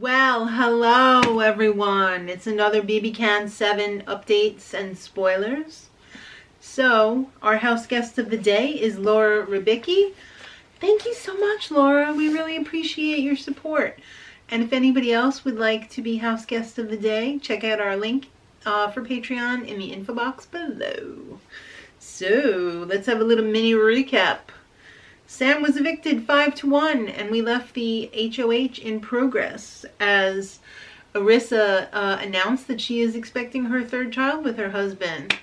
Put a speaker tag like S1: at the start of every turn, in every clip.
S1: Well, hello everyone. It's another BB Can 7 updates and spoilers. So, our house guest of the day is Laura Ribicki. Thank you so much, Laura. We really appreciate your support. And if anybody else would like to be house guest of the day, check out our link for Patreon in the info box below. So, let's have a little mini recap. Sam was evicted 5-1, and we left the HOH in progress as Arissa announced that she is expecting her third child with her husband.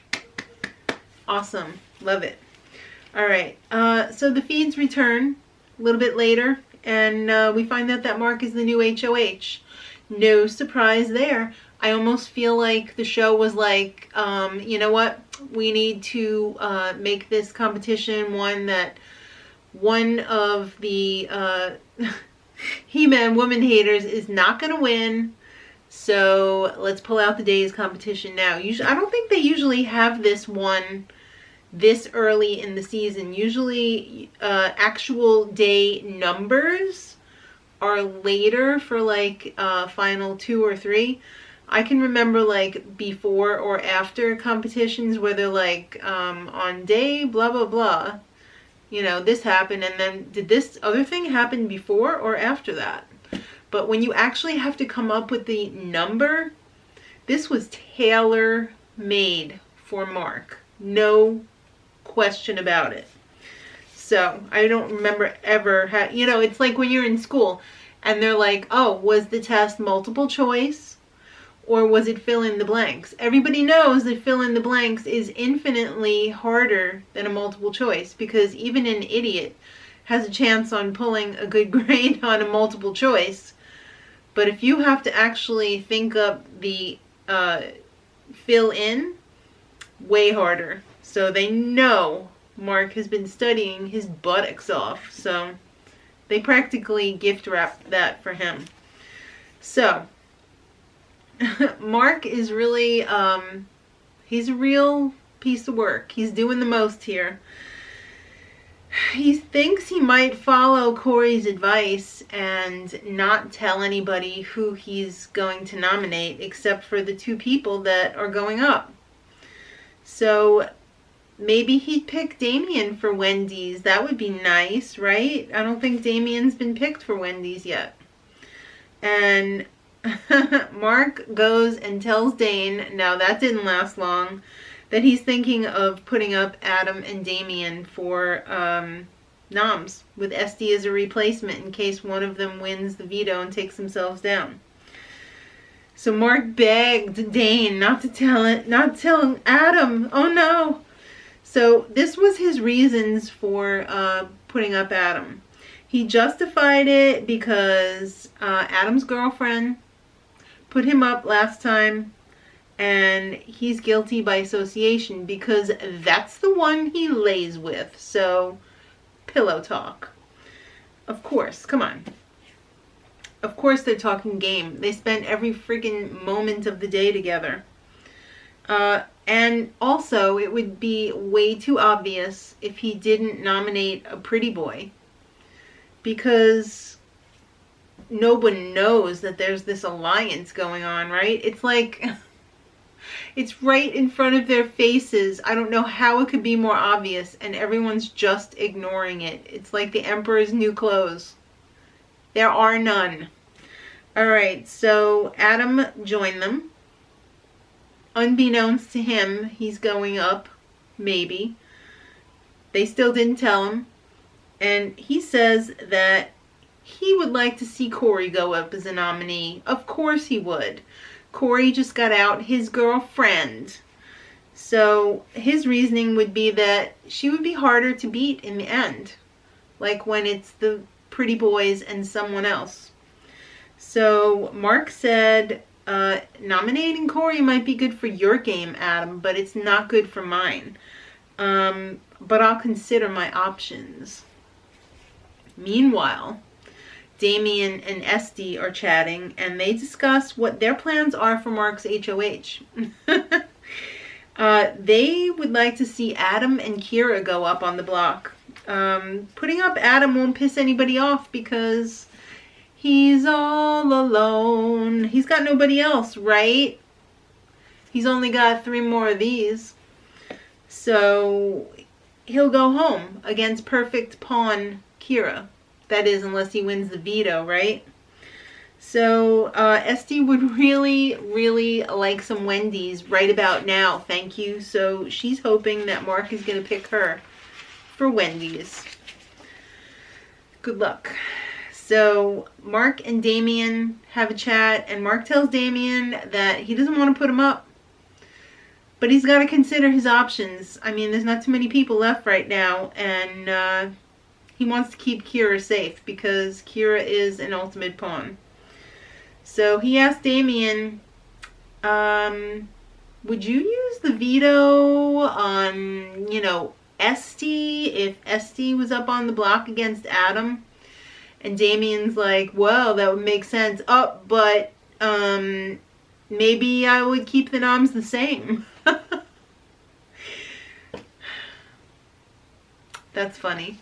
S1: Awesome. Love it. All right. So the feeds return a little bit later, and we find out that Mark is the new HOH. No surprise there. I almost feel like the show was like, you know what? We need to make this competition one of the He-Man woman haters is not going to win, so let's pull out the day's competition now. Usually, I don't think they usually have this one this early in the season. Usually actual day numbers are later for like final 2 or 3. I can remember like before or after competitions where they're like on day blah blah blah, you know, this happened, and then did this other thing happen before or after that? But when you actually have to come up with the number, this was tailor-made for Mark. No question about it. So, I don't remember ever, you know, it's like when you're in school, and they're like, oh, was the test multiple choice? Or was it fill in the blanks? Everybody knows that fill in the blanks is infinitely harder than a multiple choice, because even an idiot has a chance on pulling a good grade on a multiple choice. But if you have to actually think up the fill in, way harder. So they know Mark has been studying his buttocks off. So they practically gift wrapped that for him. So Mark is really, he's a real piece of work. He's doing the most here. He thinks he might follow Corey's advice and not tell anybody who he's going to nominate except for the 2 people that are going up. So maybe he'd pick Damien for Wendy's. That would be nice, right? I don't think Damien's been picked for Wendy's yet. And Mark goes and tells Dane, now that didn't last long, that he's thinking of putting up Adam and Damien for noms with SD as a replacement in case one of them wins the veto and takes themselves down. So Mark begged Dane not to tell Adam. Oh no. So this was his reasons for putting up Adam. He justified it because Adam's girlfriend put him up last time, and he's guilty by association because that's the one he lays with. So, pillow talk. Of course, come on. Of course they're talking game. They spend every friggin' moment of the day together. And also, it would be way too obvious if he didn't nominate a pretty boy, because no one knows that there's this alliance going on, right? It's like, it's right in front of their faces. I don't know how it could be more obvious, and everyone's just ignoring it. It's like the Emperor's new clothes. There are none. Alright, so Adam joined them. Unbeknownst to him, he's going up, maybe. They still didn't tell him. And he says that he would like to see Corey go up as a nominee. Of course he would. Corey just got out his girlfriend. So his reasoning would be that she would be harder to beat in the end. Like when it's the pretty boys and someone else. So Mark said, nominating Corey might be good for your game, Adam, but it's not good for mine. But I'll consider my options. Meanwhile, Damien and SD are chatting, and they discuss what their plans are for Mark's HOH. They would like to see Adam and Kira go up on the block. Putting up Adam won't piss anybody off because He's all alone. He's got nobody else, right? He's only got 3 more of these. So he'll go home against perfect pawn Kira. That is, unless he wins the veto, right? So Esty would really, really like some Wendy's right about now, thank you. So she's hoping that Mark is going to pick her for Wendy's. Good luck. So Mark and Damien have a chat, and Mark tells Damien that he doesn't want to put him up, but he's got to consider his options. I mean, there's not too many people left right now, and he wants to keep Kira safe because Kira is an ultimate pawn. So he asked Damien, would you use the veto on, Esty if Esty was up on the block against Adam? And Damien's like, well, that would make sense. Oh, but maybe I would keep the noms the same. That's funny.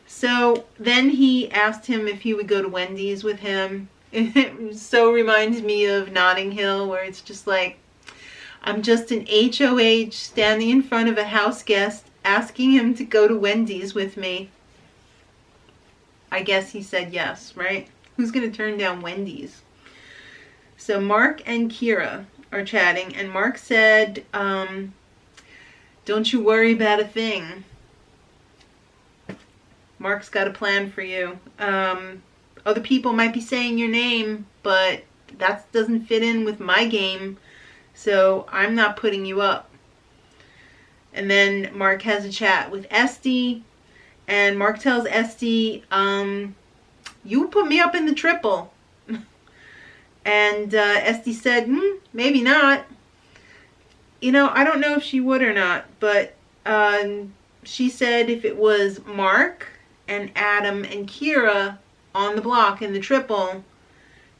S1: So then he asked him if he would go to Wendy's with him. It so reminds me of Notting Hill, where it's just like, I'm just an HOH standing in front of a house guest asking him to go to Wendy's with me. I guess he said yes, right? Who's going to turn down Wendy's? So Mark and Kira are chatting, and Mark said, don't you worry about a thing. Mark's got a plan for you. Other people might be saying your name, but that doesn't fit in with my game, so I'm not putting you up. And then Mark has a chat with Esty, and Mark tells Esty, you put me up in the triple. And Esty said, maybe not. I don't know if she would or not, but she said if it was Mark and Adam and Kira on the block in the triple,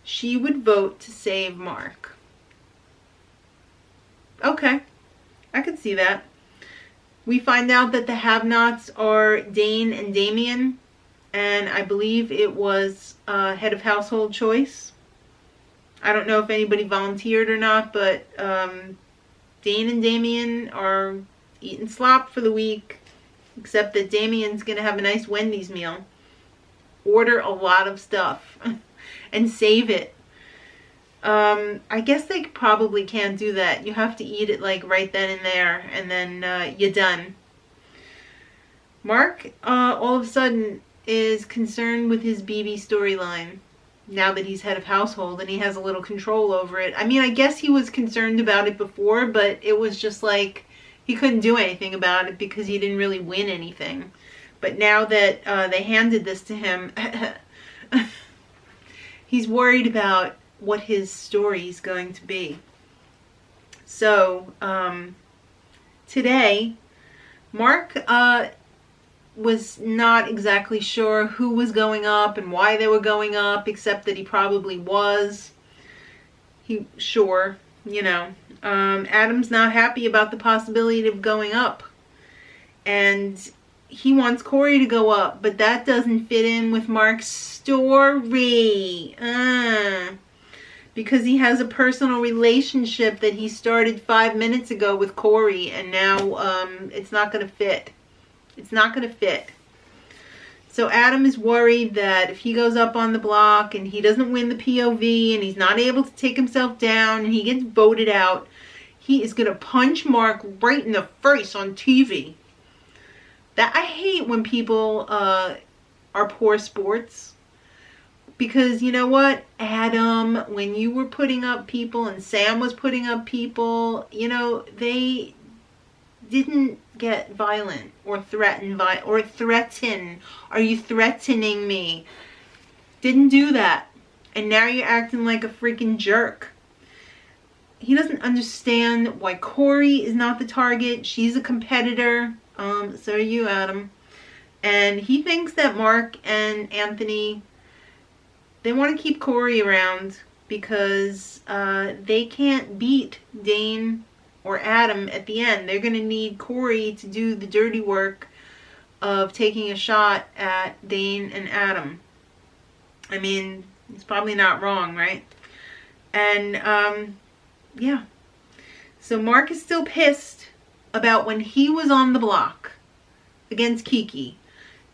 S1: she would vote to save Mark. Okay, I could see that. We find out that the have-nots are Dane and Damien, and I believe it was head of household choice. I don't know if anybody volunteered or not, but Dane and Damien are eating slop for the week, except that Damien's going to have a nice Wendy's meal. Order a lot of stuff and save it. I guess they probably can't do that. You have to eat it like right then and there, and then you're done. Mark all of a sudden is concerned with his BB storyline now that he's head of household and he has a little control over it. I mean, I guess he was concerned about it before, but it was just like he couldn't do anything about it because he didn't really win anything. But now that they handed this to him, he's worried about what his story is going to be. So, today, Mark was not exactly sure who was going up and why they were going up, except that he probably was. Adam's not happy about the possibility of going up. And he wants Corey to go up, but that doesn't fit in with Mark's story. Because he has a personal relationship that he started 5 minutes ago with Corey, and now it's not going to fit. It's not going to fit. So Adam is worried that if he goes up on the block and he doesn't win the POV and he's not able to take himself down and he gets voted out, he is going to punch Mark right in the face on TV. That I hate when people are poor sports. Because you know what, Adam, when you were putting up people and Sam was putting up people, they didn't get violent or threaten. Are you threatening me? Didn't do that. And now you're acting like a freaking jerk. He doesn't understand why Corey is not the target. She's a competitor. So are you, Adam. And he thinks that Mark and Anthony, they want to keep Corey around because they can't beat Dane or Adam at the end. They're going to need Corey to do the dirty work of taking a shot at Dane and Adam. I mean, He's probably not wrong, right? And, yeah. So Mark is still pissed about when he was on the block against Kiki.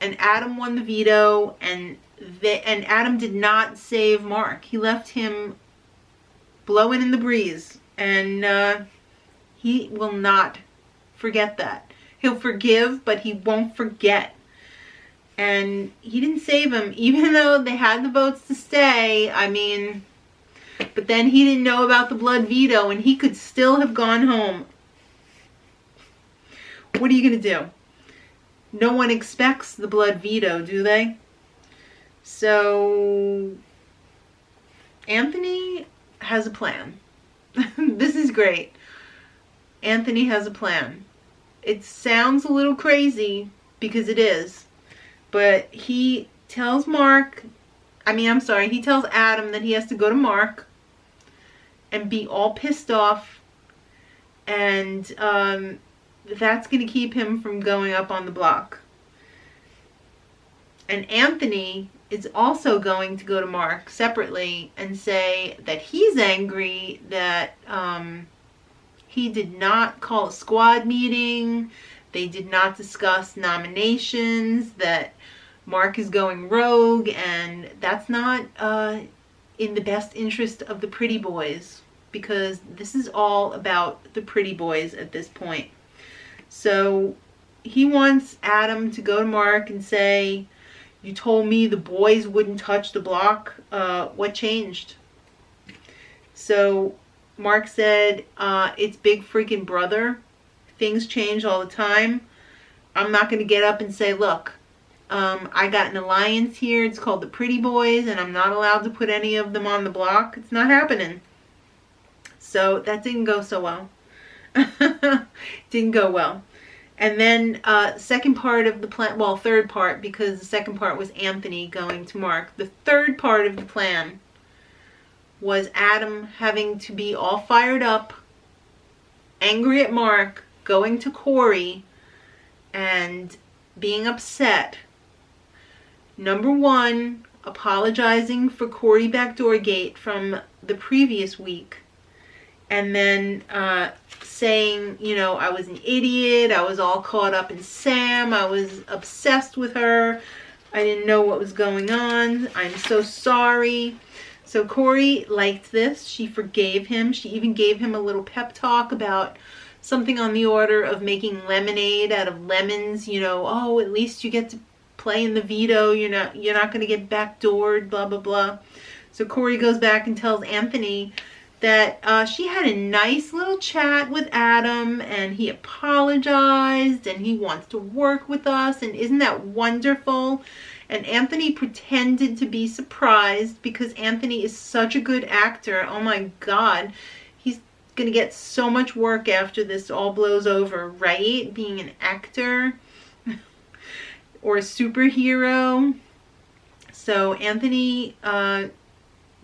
S1: And Adam won the veto, and Adam did not save Mark. He left him blowing in the breeze. And he will not forget that. He'll forgive, but he won't forget. And he didn't save him, even though they had the votes to stay. I mean, but then he didn't know about the blood veto, and he could still have gone home. What are you going to do? No one expects the blood veto, do they? So, Anthony has a plan. This is great. Anthony has a plan. It sounds a little crazy, because it is. But he tells he tells Adam that he has to go to Mark and be all pissed off. And that's going to keep him from going up on the block. And Anthony is also going to go to Mark separately and say that he's angry that he did not call a squad meeting. They did not discuss nominations, that Mark is going rogue, and that's not in the best interest of the pretty boys, because this is all about the pretty boys at this point. So he wants Adam to go to Mark and say, you told me the boys wouldn't touch the block. What changed? So Mark said, it's big freaking brother. Things change all the time. I'm not going to get up and say, look, I got an alliance here. It's called the Pretty Boys, and I'm not allowed to put any of them on the block. It's not happening. So that didn't go so well. Didn't go well. And then second part of the plan, well, third part, because the second part was Anthony going to Mark. The third part of the plan was Adam having to be all fired up, angry at Mark, going to Corey, and being upset. Number one, apologizing for Corey backdoor gate from the previous week. And then saying, you know, I was an idiot. I was all caught up in Sam. I was obsessed with her. I didn't know what was going on. I'm so sorry. So Corey liked this. She forgave him. She even gave him a little pep talk about something on the order of making lemonade out of lemons. You know, oh, at least you get to play in the veto. You're not going to get backdoored, blah, blah, blah. So Corey goes back and tells Anthony that she had a nice little chat with Adam, and he apologized, and he wants to work with us, and isn't that wonderful? And Anthony pretended to be surprised, because Anthony is such a good actor. Oh my God. He's going to get so much work after this all blows over, right? Being an actor or a superhero. So Anthony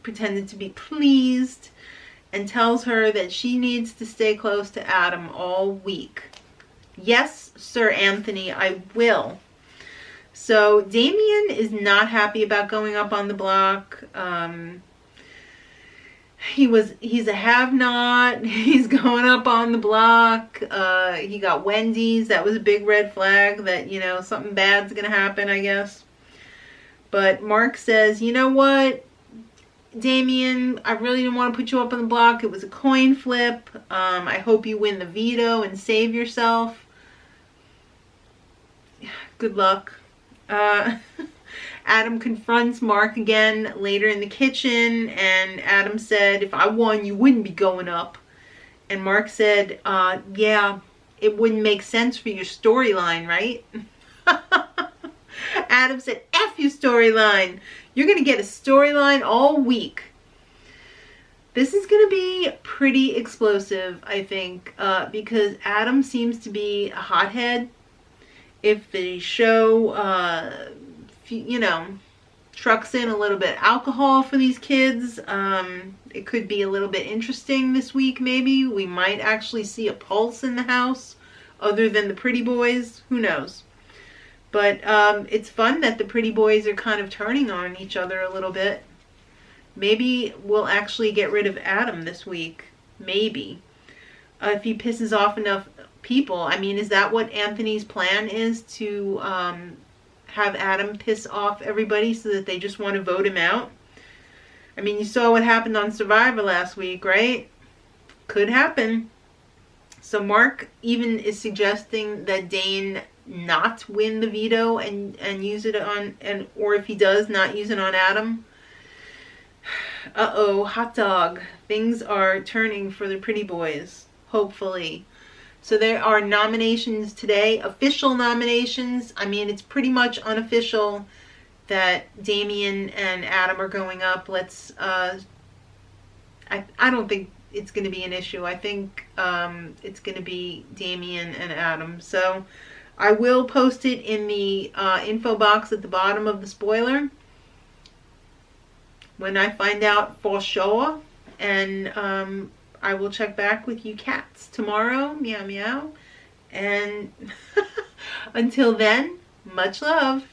S1: pretended to be pleased and tells her that she needs to stay close to Adam all week. Yes, Sir Anthony, I will. So Damien is not happy about going up on the block. He's a have-not. He's going up on the block. He got Wendy's. That was a big red flag that, you know, something bad's going to happen, I guess. But Mark says, you know what, Damien, I really didn't want to put you up on the block. It was a coin flip. I hope you win the veto and save yourself. Good luck. Adam confronts Mark again later in the kitchen, and Adam said, if I won, you wouldn't be going up. And Mark said, yeah, it wouldn't make sense for your storyline, right? Adam said, F your storyline. You're going to get a storyline all week. This is going to be pretty explosive, I think, because Adam seems to be a hothead. If the show, you know, trucks in a little bit of alcohol for these kids, it could be a little bit interesting this week, maybe. We might actually see a pulse in the house other than the pretty boys. Who knows? But it's fun that the pretty boys are kind of turning on each other a little bit. Maybe we'll actually get rid of Adam this week. Maybe. If he pisses off enough people. I mean, is that what Anthony's plan is? To have Adam piss off everybody so that they just want to vote him out? I mean, you saw what happened on Survivor last week, right? Could happen. So Mark even is suggesting that Dane not win the veto and use it on, or if he does, not use it on Adam. Uh-oh, hot dog. Things are turning for the pretty boys, hopefully. So there are nominations today, official nominations. I mean, it's pretty much unofficial that Damien and Adam are going up. Let's, I don't think it's going to be an issue. I think it's going to be Damien and Adam. So I will post it in the info box at the bottom of the spoiler when I find out for sure. And I will check back with you cats tomorrow. Meow meow. And until then, much love.